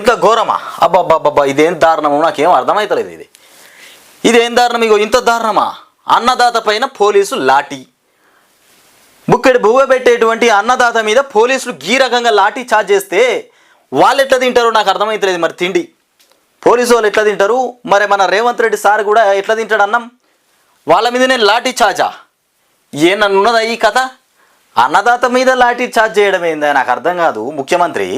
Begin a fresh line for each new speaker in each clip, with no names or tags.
ఇంత ఘోరమా? అబ్బాబ్బాబ్బా, ఇదేం దారుణము, నాకేం అర్థమవుతలేదు. ఇదేం దారుణం? ఇగో ఇంత దారుణమా? అన్నదాత పైన పోలీసు లాఠీ. బుక్కెడు బువ్వ పెట్టేటువంటి అన్నదాత మీద పోలీసులు ఈ రకంగా లాఠీ చార్జ్ చేస్తే వాళ్ళు ఎట్లా తింటారో నాకు అర్థమవుతలేదు. మరి తిండి పోలీసు వాళ్ళు ఎట్లా తింటారు? మరి మన రేవంత్ రెడ్డి సార్ కూడా ఎట్లా తింటాడు అన్నం? వాళ్ళ మీద నేను లాఠీ చార్జా? ఏనన్నదా ఈ కథ? అన్నదాత మీద లాఠీ చార్జ్ చేయడం ఏందా? నాకు అర్థం కాదు. ముఖ్యమంత్రి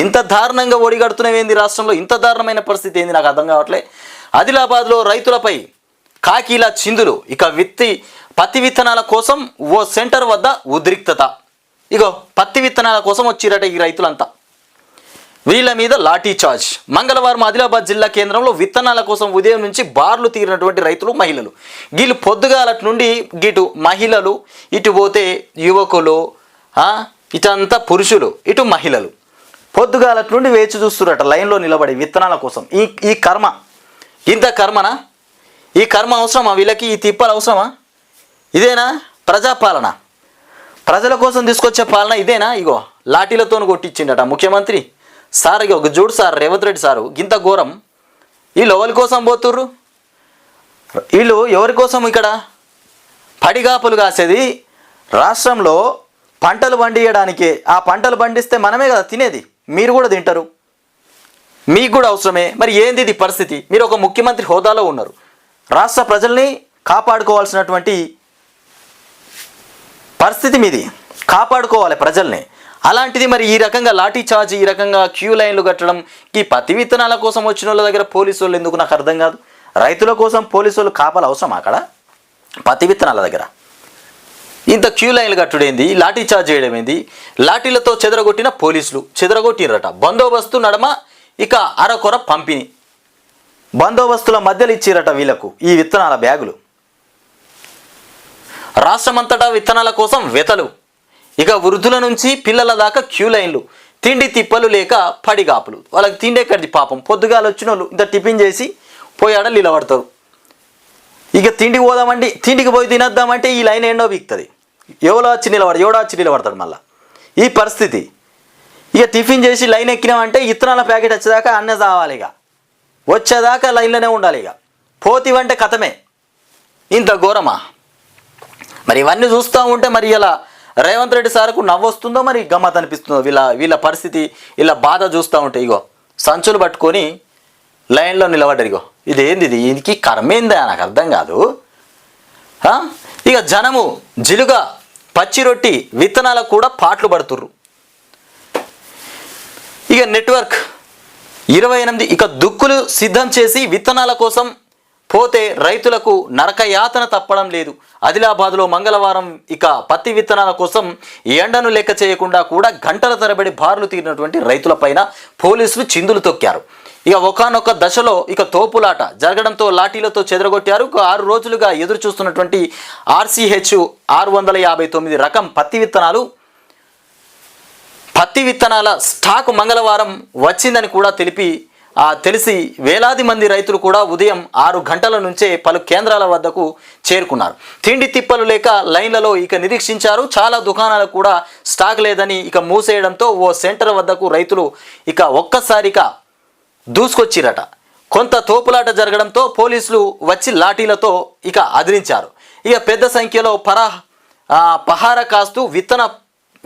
ఇంత దారుణంగా ఒడిగడుతున్నవేంది? రాష్ట్రంలో ఇంత దారుణమైన పరిస్థితి ఏంది? నాకు అర్థం కావట్లే. ఆదిలాబాద్లో రైతులపై కాకీలా చిందులు. ఇక పత్తి విత్తనాల కోసం ఓ సెంటర్ వద్ద ఉద్రిక్తత. ఇగో పత్తి విత్తనాల కోసం వచ్చిరట ఈ రైతులంతా. వీళ్ళ మీద లాఠీ చార్జ్. మంగళవారం ఆదిలాబాద్ జిల్లా కేంద్రంలో విత్తనాల కోసం ఉదయం నుంచి బార్లు తీరినటువంటి రైతులు, మహిళలు. వీళ్ళు పొద్దుగాలటి నుండి ఇటు మహిళలు, ఇటు పోతే యువకులు, ఇటంతా పురుషులు, ఇటు మహిళలు పొద్దుగాలటి నుండి వేచి చూస్తురట లైన్లో నిలబడి విత్తనాల కోసం. ఈ కర్మ, ఇంత కర్మనా? ఈ కర్మ అవసరమా వీళ్ళకి? ఈ తిప్పలు అవసరమా? ఇదేనా ప్రజాపాలన? ప్రజల కోసం తీసుకొచ్చే పాలన ఇదేనా? ఇగో లాఠీలతో కొట్టించిండట ముఖ్యమంత్రి సార్. ఇగో చూడు సార్, రేవంత్ రెడ్డి సారు ఇంత ఘోరం. వీళ్ళు ఎవరి కోసం పోతుర్రు? వీళ్ళు ఎవరి కోసం ఇక్కడ పడిగాపులు కాసేది? రాష్ట్రంలో పంటలు పండియడానికే. ఆ పంటలు పండిస్తే మనమే కదా తినేది, మీరు కూడా తింటారు, మీకు కూడా అవసరమే. మరి ఏంది ఇది పరిస్థితి? మీరు ఒక ముఖ్యమంత్రి హోదాలో ఉన్నారు, రాష్ట్ర ప్రజల్ని కాపాడుకోవాల్సినటువంటి పరిస్థితి మీది, కాపాడుకోవాలి ప్రజల్ని. అలాంటిది మరి ఈ రకంగా లాఠీ చార్జ్, ఈ రకంగా క్యూ లైన్లు కట్టడం, ఈ పత్తి విత్తనాల కోసం వచ్చిన వాళ్ళ దగ్గర పోలీసు వాళ్ళు ఎందుకు నాకు అర్థం కాదు. రైతుల కోసం పోలీసు వాళ్ళు కాపాలి అవసరం అక్కడ పత్తి విత్తనాల దగ్గర? ఇంత క్యూ లైన్లు కట్టుడేంది? లాఠీ చార్జ్ చేయడం ఏంది? లాఠీలతో చెదరగొట్టిన పోలీసులు చెదరగొట్టిరట. బందోబస్తు నడమ ఇక అరకొర పంపిణీ. బందోబస్తుల మధ్యలో ఇచ్చిరట వీళ్లకు ఈ విత్తనాల బ్యాగులు. రాష్ట్రమంతటా విత్తనాల కోసం వెతలు. ఇక వృద్ధుల నుంచి పిల్లల దాకా క్యూ లైన్లు. తిండి తిప్పలు లేక పడిగాపులు. వాళ్ళకి తిండి ఎక్కడిది పాపం? పొద్దుగాలు వచ్చిన వాళ్ళు ఇంత టిఫిన్ చేసి పోయాడ నిలబడతారు. ఇక తిండికి పోదామండి, తిండికి పోయి తినద్దామంటే ఈ లైన్ ఏండో బిక్తుంది. ఎవడో వచ్చి నిలబడతాడు మళ్ళీ. ఈ పరిస్థితి. ఇక టిఫిన్ చేసి లైన్ ఎక్కినామంటే ఇత్తనాల ప్యాకెట్ వచ్చేదాకా అన్నే చావాలి. ఇక వచ్చేదాకా లైన్లోనే ఉండాలి. ఇక పోతివంటే కథమే. ఇంత ఘోరమా? మరి ఇవన్నీ చూస్తూ ఉంటే మరి ఇలా రేవంత్ రెడ్డి సార్కు నవ్వొస్తుందో మరి గమ్మత్ అనిపిస్తుందో వీళ్ళ పరిస్థితి, వీళ్ళ బాధ చూస్తూ ఉంటే. ఇగో సంచులు పట్టుకొని లైన్లో నిలబడ్డారు. ఇగో ఇదేంది? దీనికి కర్మేందా? నాకు అర్థం కాదు. ఇక జనము జిలుగా పచ్చి రొట్టి విత్తనాలకు కూడా పాటలు పడుతుర్రు. ఇక నెట్వర్క్ 28 ఇక దుక్కులు సిద్ధం చేసి విత్తనాల కోసం పోతే రైతులకు నరకయాతన తప్పడం లేదు. ఆదిలాబాద్లో మంగళవారం ఇక పత్తి విత్తనాల కోసం ఎండను లెక్క చేయకుండా కూడా గంటల తరబడి బార్లు తీరినటువంటి రైతులపైన పోలీసులు చిందులు తొక్కారు. ఇక ఒకానొక దశలో ఇక తోపులాట జరగడంతో లాఠీలతో చెదరగొట్టారు. 6 రోజులుగా ఎదురు చూస్తున్నటువంటి RCH 659 రకం పత్తి విత్తనాల స్టాకు మంగళవారం వచ్చిందని కూడా తెలిసి వేలాది మంది రైతులు కూడా ఉదయం 6 గంటల నుంచే పలు కేంద్రాల వద్దకు చేరుకున్నారు. తిండి తిప్పలు లేక లైన్లలో ఇక నిరీక్షించారు. చాలా దుకాణాలకు కూడా స్టాక్ లేదని ఇక మూసేయడంతో ఓ సెంటర్ వద్దకు రైతులు ఇక ఒక్కసారిగా దూసుకొచ్చిరట. కొంత తోపులాట జరగడంతో పోలీసులు వచ్చి లాఠీలతో ఇక అదిలించారు. ఇక పెద్ద సంఖ్యలో పహారా కాస్తూ విత్తన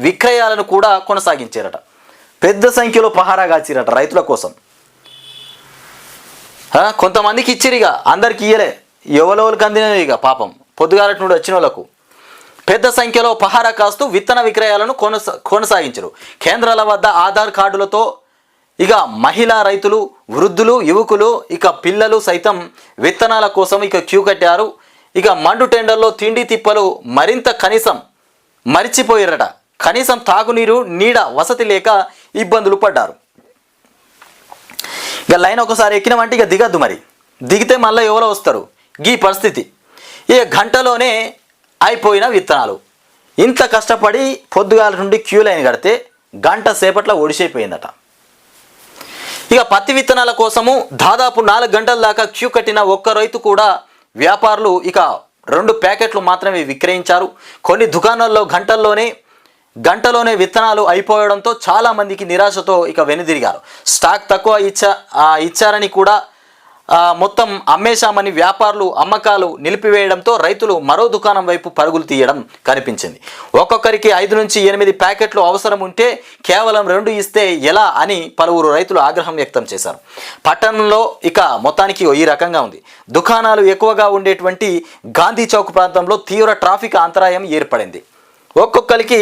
విక్రయాలను కూడా కొనసాగించారట. పెద్ద సంఖ్యలో పహారా కాచిరట రైతుల కోసం. కొంతమందికి ఇచ్చిరు, ఇక అందరికి ఇయ్యలే. ఎవరికి అందినవి ఇక పాపం పొద్దుగాలటి నుండి వచ్చిన వాళ్ళకు పెద్ద సంఖ్యలో పహారా కాస్తూ విత్తన విక్రయాలను కొనసాగించరు. కేంద్రాల వద్ద ఆధార్ కార్డులతో ఇక మహిళా రైతులు, వృద్ధులు, యువకులు, ఇక పిల్లలు సైతం విత్తనాల కోసం ఇక క్యూ కట్టారు. ఇక మండు టెండర్లో తిండి తిప్పలు మరింత మరిచిపోయారట. కనీసం తాగునీరు, నీడ వసతి లేక ఇబ్బందులు పడ్డారు. ఇక లైన్ ఒకసారి ఎక్కినామంటే ఇక దిగద్దు. మరి దిగితే మళ్ళీ ఎవరో వస్తారు. ఈ పరిస్థితి. ఇక గంటలోనే అయిపోయిన విత్తనాలు. ఇంత కష్టపడి పొద్దుగాల నుండి క్యూ లైన్ కడితే గంట సేపట్లో ఒడిసైపోయిందట. ఇక పత్తి విత్తనాల కోసము దాదాపు 4 గంటల దాకా క్యూ కట్టిన ఒక్క రైతు కూడా వ్యాపారులు ఇక 2 ప్యాకెట్లు మాత్రమే విక్రయించారు. కొన్ని దుకాణాల్లో గంటల్లోనే గంటలోనే విత్తనాలు అయిపోవడంతో చాలామందికి నిరాశతో ఇక వెనుదిరిగారు. స్టాక్ తక్కువ ఇచ్చారని కూడా మొత్తం అమ్మేశామని వ్యాపారులు అమ్మకాలు నిలిపివేయడంతో రైతులు మరో దుకాణం వైపు పరుగులు తీయడం కనిపించింది. ఒక్కొక్కరికి 5 నుంచి 8 ప్యాకెట్లు అవసరం ఉంటే కేవలం 2 ఇస్తే ఎలా అని పలువురు రైతులు ఆగ్రహం వ్యక్తం చేశారు. పట్టణంలో ఇక మొత్తానికి ఈ రకంగా ఉంది. దుకాణాలు ఎక్కువగా ఉండేటువంటి గాంధీ చౌక్ ప్రాంతంలో తీవ్ర ట్రాఫిక్ అంతరాయం ఏర్పడింది. ఒక్కొక్కరికి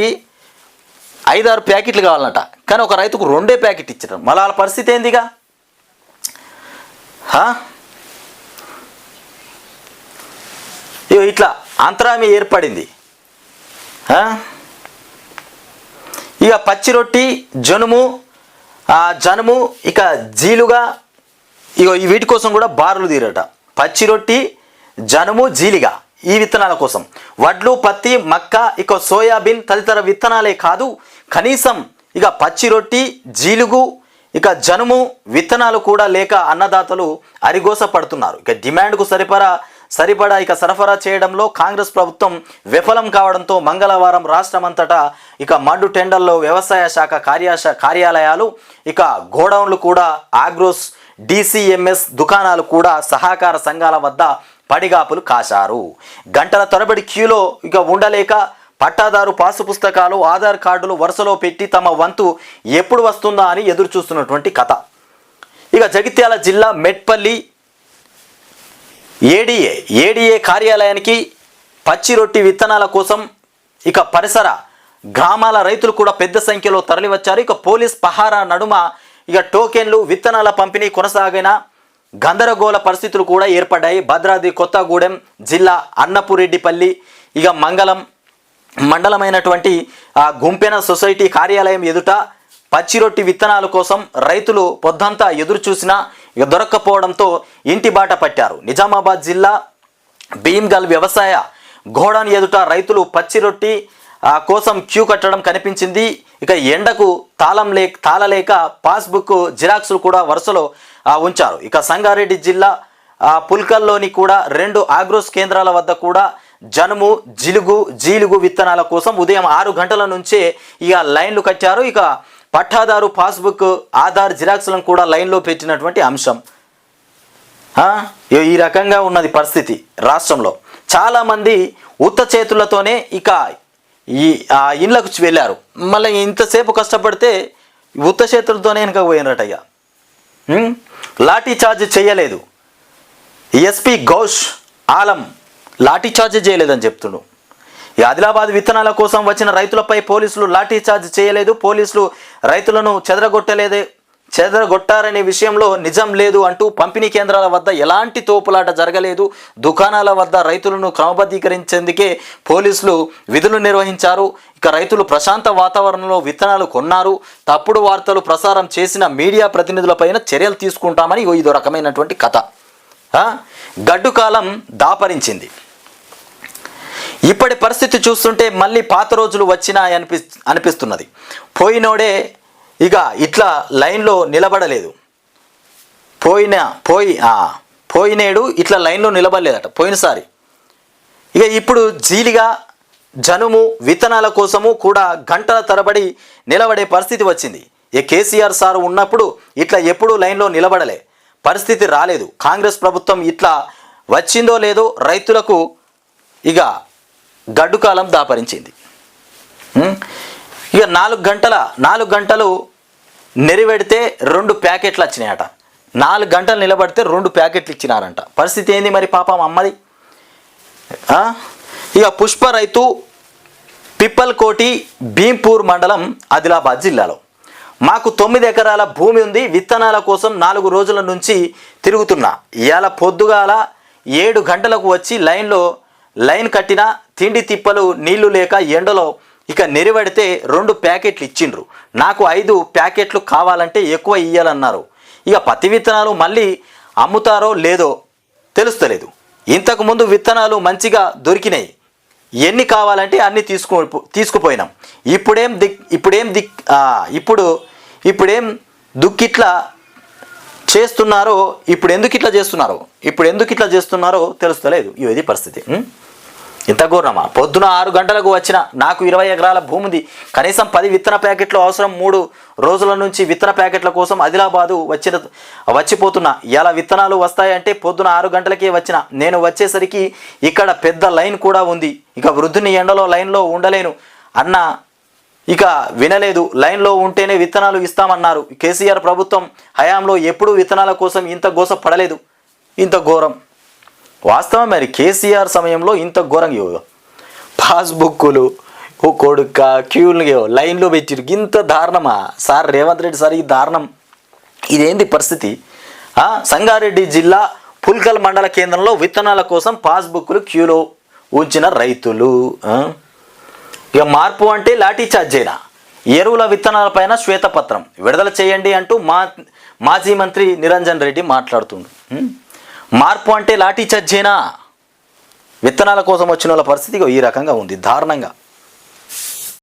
5-6 ప్యాకెట్లు కావాలన్నట, కానీ ఒక రైతుకు 2 ప్యాకెట్ ఇచ్చారు. మళ్ళీ వాళ్ళ పరిస్థితి ఏందిగా? ఇట్లా అంతరాయం ఏర్పడింది. ఇక పచ్చి రొట్టి జనుము ఇక జీలుగా వీటి కోసం కూడా బారులు తీరట. పచ్చి రొట్టి జనుము జీలిగా ఈ విత్తనాల కోసం వడ్లు పత్తి మక్క ఇక సోయాబీన్ తదితర విత్తనాలే కాదు, కనీసం ఇక పచ్చి రొట్టి జీలుగు ఇక జనుము విత్తనాలు కూడా లేక అన్నదాతలు అరిగోస పడుతున్నారు. ఇక డిమాండ్కు సరిపడా ఇక సరఫరా చేయడంలో కాంగ్రెస్ ప్రభుత్వం విఫలం కావడంతో మంగళవారం రాష్ట్రమంతటా ఇక మండు టెండర్లో వ్యవసాయ శాఖ కార్యాలయాలు ఇక గోడౌన్లు కూడా ఆగ్రోస్ డిసిఎంఎస్ దుకాణాలు కూడా సహకార సంఘాల వద్ద పడిగాపులు కాశారు. గంటల తరబడి క్యూలో ఇక ఉండలేక పట్టాదారు పాసు పుస్తకాలు ఆధార్ కార్డులు వరుసలో పెట్టి తమ వంతు ఎప్పుడు వస్తుందా అని ఎదురు చూస్తున్నటువంటి కథ. ఇక జగిత్యాల జిల్లా మెట్పల్లి ఏడీఏ కార్యాలయానికి పచ్చి రొట్టి విత్తనాల కోసం ఇక పరిసర గ్రామాల రైతులు కూడా పెద్ద సంఖ్యలో తరలివచ్చారు. ఇక పోలీస్ పహారా నడుమ ఇక టోకెన్లు విత్తనాల పంపిణీ కొనసాగిన గందరగోళ పరిస్థితులు కూడా ఏర్పడ్డాయి. భద్రాద్రి కొత్తగూడెం జిల్లా అన్నపురెడ్డిపల్లి ఇక మండలమైనటువంటి గుంపెన సొసైటీ కార్యాలయం ఎదుట పచ్చి రొట్టి విత్తనాల కోసం రైతులు పొద్దంతా ఎదురు చూసినా ఇక దొరక్కపోవడంతో ఇంటి బాట పట్టారు. నిజామాబాద్ జిల్లా భీమ్గల్ వ్యవసాయ గోడౌన్ ఎదుట రైతులు పచ్చి రొట్టి కోసం క్యూ కట్టడం కనిపించింది. ఇక ఎండకు తాళలేక పాస్బుక్ జిరాక్సులు కూడా వరుసలో ఉంచారు. ఇక సంగారెడ్డి జిల్లా పుల్కల్లోని కూడా 2 ఆగ్రోస్ కేంద్రాల వద్ద కూడా జనుము జీలుగు విత్తనాల కోసం ఉదయం 6 గంటల నుంచే ఇక లైన్లు కట్టారు. ఇక పట్టాదారు పాస్బుక్ ఆధార్ జిరాక్స్లను కూడా లైన్లో పెట్టినటువంటి అంశం. ఈ రకంగా ఉన్నది పరిస్థితి రాష్ట్రంలో. చాలామంది ఉత్త చేతులతోనే ఇక ఈ ఇళ్ళకు వెళ్ళారు. మళ్ళీ ఇంతసేపు కష్టపడితే ఉత్త చేతులతోనే వెనక పోయినట్టయ్యా. లాఠీ చార్జ్ చేయలేదు. ఎస్పీ గౌష్ ఆలం లాఠీ చార్జ్ చేయలేదని చెప్తున్నాడు. ఈ ఆదిలాబాద్ విత్తనాల కోసం వచ్చిన రైతులపై పోలీసులు లాఠీ చార్జ్ చేయలేదు. పోలీసులు రైతులను చెదరగొట్టారనే విషయంలో నిజం లేదు అంటూ పంపిణీ కేంద్రాల వద్ద ఎలాంటి తోపులాట జరగలేదు. దుకాణాల వద్ద రైతులను క్రమబద్ధీకరించేందుకే పోలీసులు విధులు నిర్వహించారు. ఇక రైతులు ప్రశాంత వాతావరణంలో విత్తనాలు కొన్నారు. తప్పుడు వార్తలు ప్రసారం చేసిన మీడియా ప్రతినిధులపైన చర్యలు తీసుకుంటామని ఇదో రకమైనటువంటి కథ. గడ్డు కాలం దాపరించింది. ఇప్పటి పరిస్థితి చూస్తుంటే మళ్ళీ పాత రోజులు వచ్చినాయి అనిపిస్తున్నది. పోయినోడే ఇక ఇట్లా లైన్లో నిలబడలేదు. పోయినేడు ఇట్లా లైన్లో నిలబడలేదట పోయినసారి. ఇక ఇప్పుడు జీలిగా జనుము విత్తనాల కోసము కూడా గంటల తరబడి నిలబడే పరిస్థితి వచ్చింది. కేసీఆర్ సార్ ఉన్నప్పుడు ఇట్లా ఎప్పుడూ లైన్లో నిలబడలే పరిస్థితి రాలేదు. కాంగ్రెస్ ప్రభుత్వం ఇట్లా వచ్చిందో లేదో రైతులకు ఇక గడ్డు కాలం దాపరించింది. ఇక 4 గంటలు నెరివెడితే 2 ప్యాకెట్లు వచ్చినాయట. 4 గంటలు నిలబడితే 2 ప్యాకెట్లు ఇచ్చినారంట. పరిస్థితి ఏంది మరి పాపం అమ్మది. ఇక పుష్ప రైతు పిప్పల్కోటి భీంపూర్ మండలం ఆదిలాబాద్ జిల్లాలో మాకు 9 ఎకరాల భూమి ఉంది. విత్తనాల కోసం 4 రోజుల నుంచి తిరుగుతున్నా. ఇవాళ పొద్దుగాల 7 గంటలకు వచ్చి లైన్ కట్టిన తిండి తిప్పలు నీళ్లు లేక ఎండలో ఇక నెరివడితే 2 ప్యాకెట్లు ఇచ్చిండ్రు. నాకు 5 ప్యాకెట్లు కావాలంటే ఎక్కువ ఇయ్యాలన్నారు. ఇక పత్తి విత్తనాలు మళ్ళీ అమ్ముతారో లేదో తెలుస్తలేదు. ఇంతకుముందు విత్తనాలు మంచిగా దొరికినాయి. ఎన్ని కావాలంటే అన్ని తీసుకుపోయినాం. ఇప్పుడేం దుక్కిట్లా చేస్తున్నారో ఇప్పుడు ఎందుకు ఇట్లా చేస్తున్నారో తెలుస్తలేదు. ఇది పరిస్థితి. ఇంత ఘోరమా? పొద్దున 6 గంటలకు వచ్చిన నాకు 20 ఎకరాల భూమి ఉంది, కనీసం 10 విత్తన ప్యాకెట్లు అవసరం. 3 రోజుల నుంచి విత్తన ప్యాకెట్ల కోసం ఆదిలాబాదు వచ్చిపోతున్నా. ఇలా విత్తనాలు వస్తాయంటే పొద్దున 6 గంటలకే వచ్చిన. నేను వచ్చేసరికి ఇక్కడ పెద్ద లైన్ కూడా ఉంది. ఇక వృద్ధుని ఎండలో లైన్లో ఉండలేను అన్న ఇక వినలేదు. లైన్లో ఉంటేనే విత్తనాలు ఇస్తామన్నారు. కేసీఆర్ ప్రభుత్వం హయాంలో ఎప్పుడూ విత్తనాల కోసం ఇంత గోస పడలేదు. ఇంత ఘోరం వాస్తవం. మరి కేసీఆర్ సమయంలో ఇంత ఘోరంగా పాస్బుక్కులు ఓ కొడుక క్యూలు లైన్లో పెట్టిరు. ఇంత దారుణమా సార్? రేవంత్ రెడ్డి సార్, ఈ దారుణం ఇదేంది పరిస్థితి? సంగారెడ్డి జిల్లా పుల్కల్ మండల కేంద్రంలో విత్తనాల కోసం పాస్బుక్లు క్యూలో ఉంచిన రైతులు. ఇక మార్పు అంటే లాఠీ చార్జేనా? ఎరువుల విత్తనాలపైన శ్వేతపత్రం విడుదల చేయండి అంటూ మాజీ మంత్రి నిరంజన్ రెడ్డి మాట్లాడుతుండు. మార్పు అంటే లాఠీ చార్జేనా? విత్తనాల కోసం వచ్చిన వాళ్ళ పరిస్థితి ఈ రకంగా ఉంది, దారుణంగా.